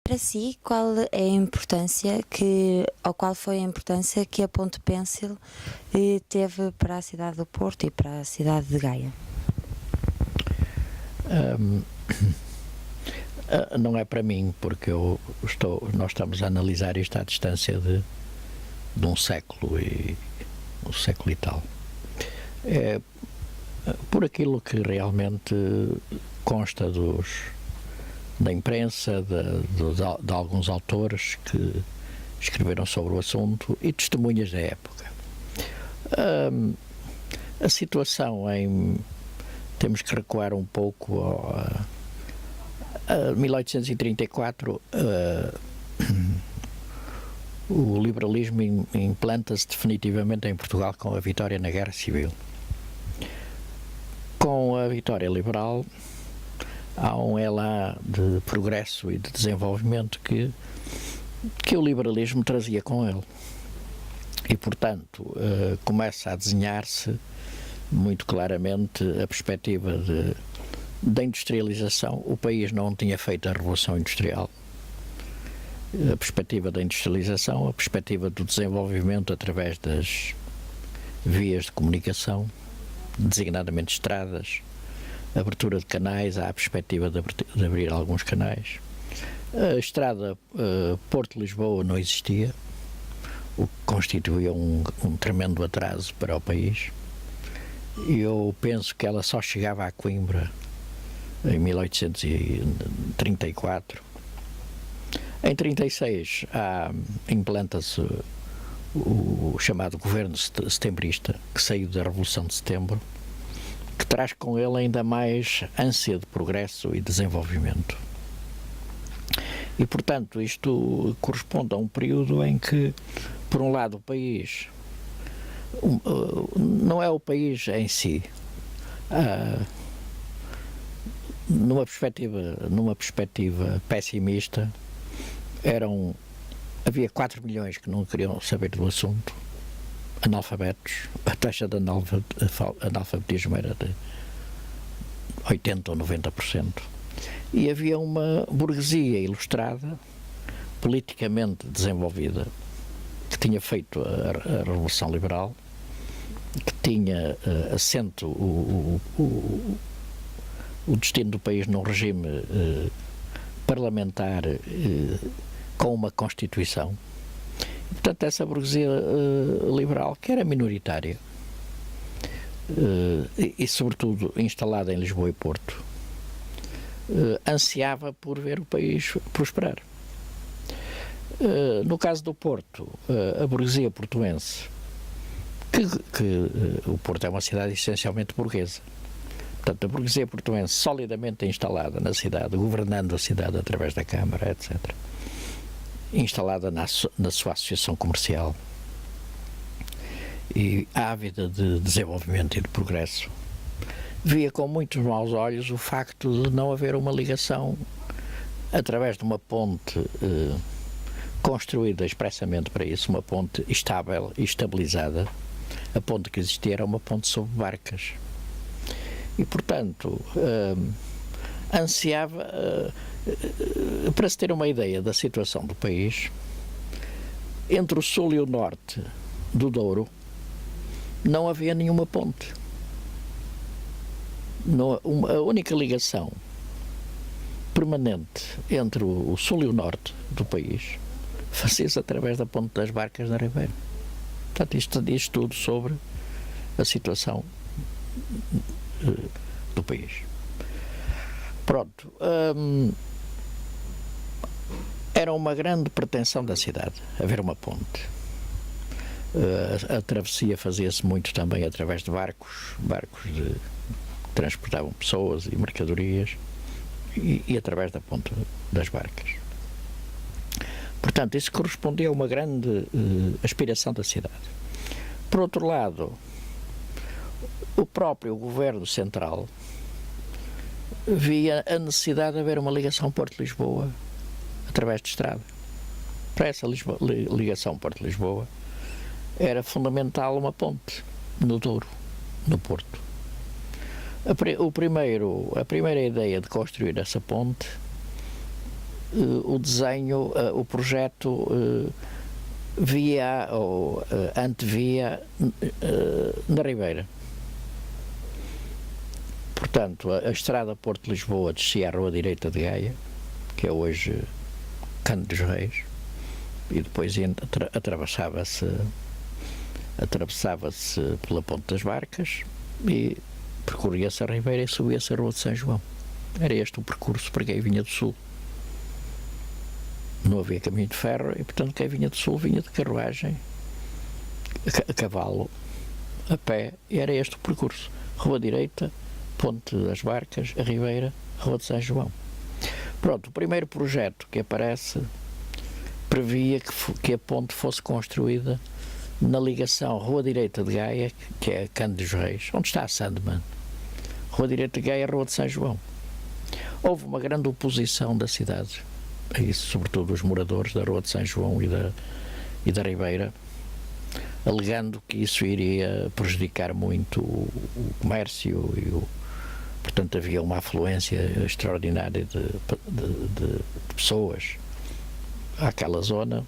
Para si, qual é a importância qual foi a importância que a Ponte Pêncil teve para a cidade do Porto e para a cidade de Gaia? Não é para mim, porque nós estamos a analisar isto à distância de um século e tal. É por aquilo que realmente consta da imprensa, de alguns autores que escreveram sobre o assunto e testemunhas da época. A situação temos que recuar um pouco a 1834. O liberalismo implanta-se definitivamente em Portugal com a vitória na Guerra Civil. Com a vitória liberal há um elan de progresso e de desenvolvimento que o liberalismo trazia com ele. E, portanto, começa a desenhar-se muito claramente a perspectiva da industrialização. O país não tinha feito a Revolução Industrial. A perspectiva da industrialização, a perspectiva do desenvolvimento através das vias de comunicação, designadamente estradas, abertura de canais, há a perspectiva de abrir alguns canais. A estrada Porto-Lisboa não existia, o que constituía um tremendo atraso para o país. Eu penso que ela só chegava a Coimbra em 1834. Em 1936 implanta-se o chamado governo setembrista, que saiu da Revolução de Setembro, que traz com ele ainda mais ânsia de progresso e desenvolvimento. E, portanto, isto corresponde a um período em que, por um lado, o país não é o país em si. Numa perspectiva pessimista, havia 4 milhões que não queriam saber do assunto, analfabetos. A taxa de analfabetismo era de 80% ou 90%. E havia uma burguesia ilustrada, politicamente desenvolvida, que tinha feito a Revolução Liberal, que tinha assento o destino do país num regime parlamentar com uma Constituição. E, portanto, essa burguesia liberal, que era minoritária e, sobretudo, instalada em Lisboa e Porto, ansiava por ver o país prosperar. No caso do Porto, a burguesia portuense, que o Porto é uma cidade essencialmente burguesa, portanto, a burguesia portuense solidamente instalada na cidade, governando a cidade através da Câmara, etc., instalada na sua associação comercial e ávida de desenvolvimento e de progresso, via com muitos maus olhos o facto de não haver uma ligação através de uma ponte construída expressamente para isso, uma ponte estável e estabilizada. A ponte que existia era uma ponte sobre barcas. E, portanto, ansiava, para se ter uma ideia da situação do país, entre o sul e o norte do Douro não havia nenhuma ponte. A única ligação permanente entre o sul e o norte do país fazia-se através da ponte das barcas na Ribeira. Portanto, isto diz tudo sobre a situação do país. Pronto. Era uma grande pretensão da cidade haver uma ponte. A travessia fazia-se muito também através de barcos que transportavam pessoas e mercadorias e através da ponte das barcas. Portanto, isso correspondia a uma grande aspiração da cidade. Por outro lado, o próprio governo central via a necessidade de haver uma ligação Porto-Lisboa através de estrada. Para essa ligação Porto-Lisboa era fundamental uma ponte no Douro, no Porto. A primeira ideia de construir essa ponte o desenho, o projeto antevia na Ribeira. Portanto, a estrada Porto-Lisboa descia a rua direita de Gaia, que é hoje Cano dos Reis, e depois atravessava-se pela Ponte das Barcas e percorria-se a Ribeira e subia-se a Rua de São João. Era este o percurso para quem vinha do Sul. Não havia caminho de ferro e, portanto, quem vinha do Sul vinha de carruagem, a cavalo, a pé, e era este o percurso. Rua direita, Ponte das Barcas, a Ribeira, Rua de São João. Pronto, o primeiro projeto que aparece previa que a ponte fosse construída na ligação Rua Direita de Gaia, que é a Cano dos Reis, onde está a Sandman. Rua Direita de Gaia, Rua de São João. Houve uma grande oposição da cidade a isso, sobretudo os moradores da Rua de São João e da Ribeira, alegando que isso iria prejudicar muito o comércio portanto havia uma afluência extraordinária de pessoas àquela zona.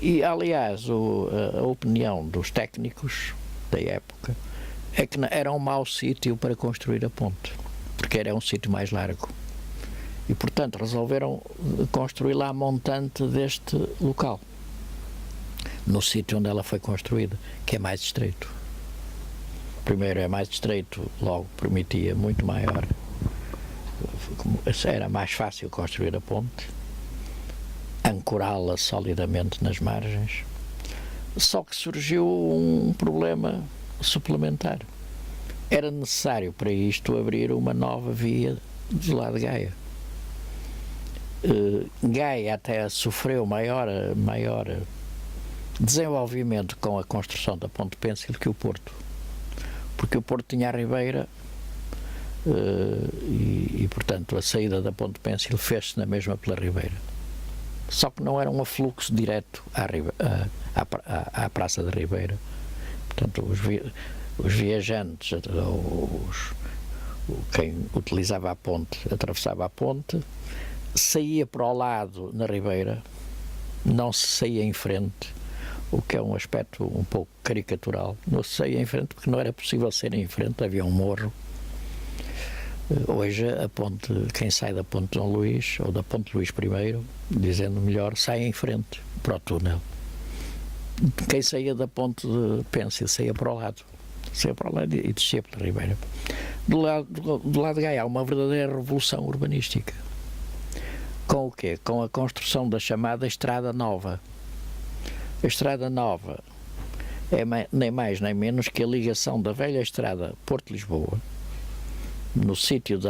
E, aliás, a opinião dos técnicos da época é que era um mau sítio para construir a ponte, porque era um sítio mais largo. E, portanto, resolveram construir lá a montante deste local, no sítio onde ela foi construída, que é mais estreito. Primeiro é mais estreito, logo permitia muito maior. Era mais fácil construir a ponte, ancorá-la solidamente nas margens. Só que surgiu um problema suplementar. Era necessário para isto abrir uma nova via do lado de Gaia. Gaia até sofreu maior desenvolvimento com a construção da Ponte Pêncil que o Porto, porque o Porto tinha a Ribeira e portanto a saída da Ponte Pêncil fez-se na mesma pela Ribeira, só que não era um afluxo direto à Praça da Ribeira. Portanto, os viajantes, quem utilizava a ponte, atravessava a ponte, saía para o lado na Ribeira, não se saía em frente, o que é um aspecto um pouco caricatural. Não se saía em frente porque não era possível sair em frente, havia um morro. Hoje a ponte, quem sai da Ponte Dom Luís ou da Ponte Luís I, dizendo melhor, sai em frente para o túnel. Quem saía da Ponte de Pêncil saía para o lado e descia pela Ribeira. Do lado de Gaia há uma verdadeira revolução urbanística. Com o quê? Com a construção da chamada Estrada Nova. A Estrada Nova é nem mais nem menos que a ligação da velha estrada Porto-Lisboa, no sítio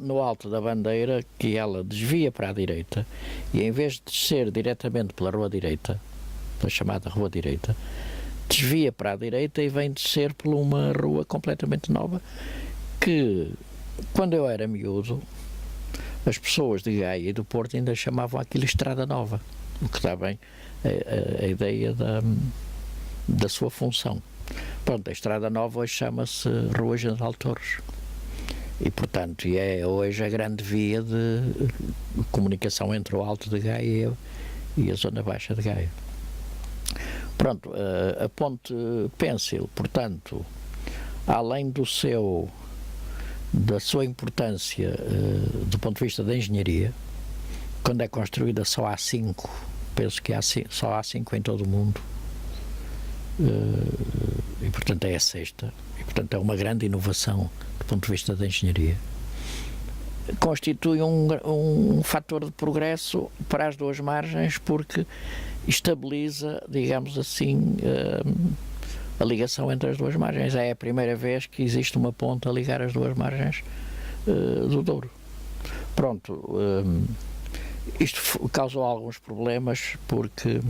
no alto da Bandeira, que ela desvia para a direita e, em vez de descer diretamente pela Rua Direita, pela chamada Rua Direita, desvia para a direita e vem descer por uma rua completamente nova que, quando eu era miúdo, as pessoas de Gaia e do Porto ainda chamavam aquilo Estrada Nova, o que dá bem a ideia da sua função. Pronto, a Estrada Nova hoje chama-se Rua General Torres e, portanto, é hoje a grande via de comunicação entre o Alto de Gaia e a Zona Baixa de Gaia. Pronto, a Ponte Pêncil, portanto, além da sua importância do ponto de vista da engenharia, quando é construída só há 5, penso que só há 5 em todo o mundo, e portanto é a 6ª, e portanto é uma grande inovação do ponto de vista da engenharia, constitui um fator de progresso para as duas margens, porque estabiliza, digamos assim, a ligação entre as duas margens. É a primeira vez que existe uma ponte a ligar as duas margens do Douro. Pronto, isto causou alguns problemas, porque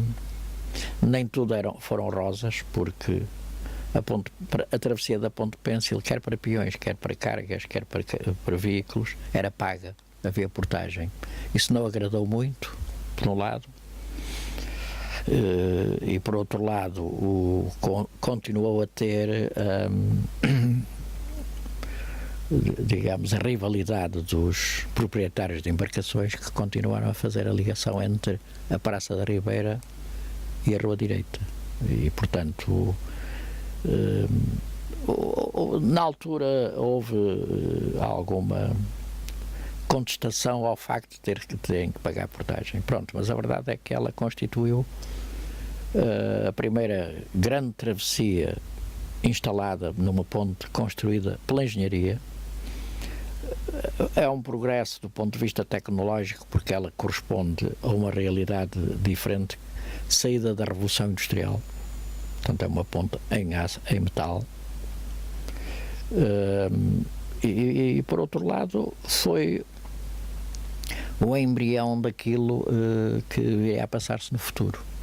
nem tudo foram rosas, porque a travessia da Ponte Pêncil, quer para peões, quer para cargas, quer para veículos, era paga, havia portagem. Isso não agradou muito, por um lado, e por outro lado continuou a ter digamos, a rivalidade dos proprietários de embarcações que continuaram a fazer a ligação entre a Praça da Ribeira e a Rua Direita. E, portanto, na altura houve alguma contestação ao facto de terem que pagar portagem. Pronto, mas a verdade é que ela constituiu a primeira grande travessia instalada numa ponte construída pela engenharia. É um progresso do ponto de vista tecnológico, porque ela corresponde a uma realidade diferente, saída da Revolução Industrial. Portanto, é uma ponte em metal. E por outro lado, foi o embrião daquilo que viria a passar-se no futuro.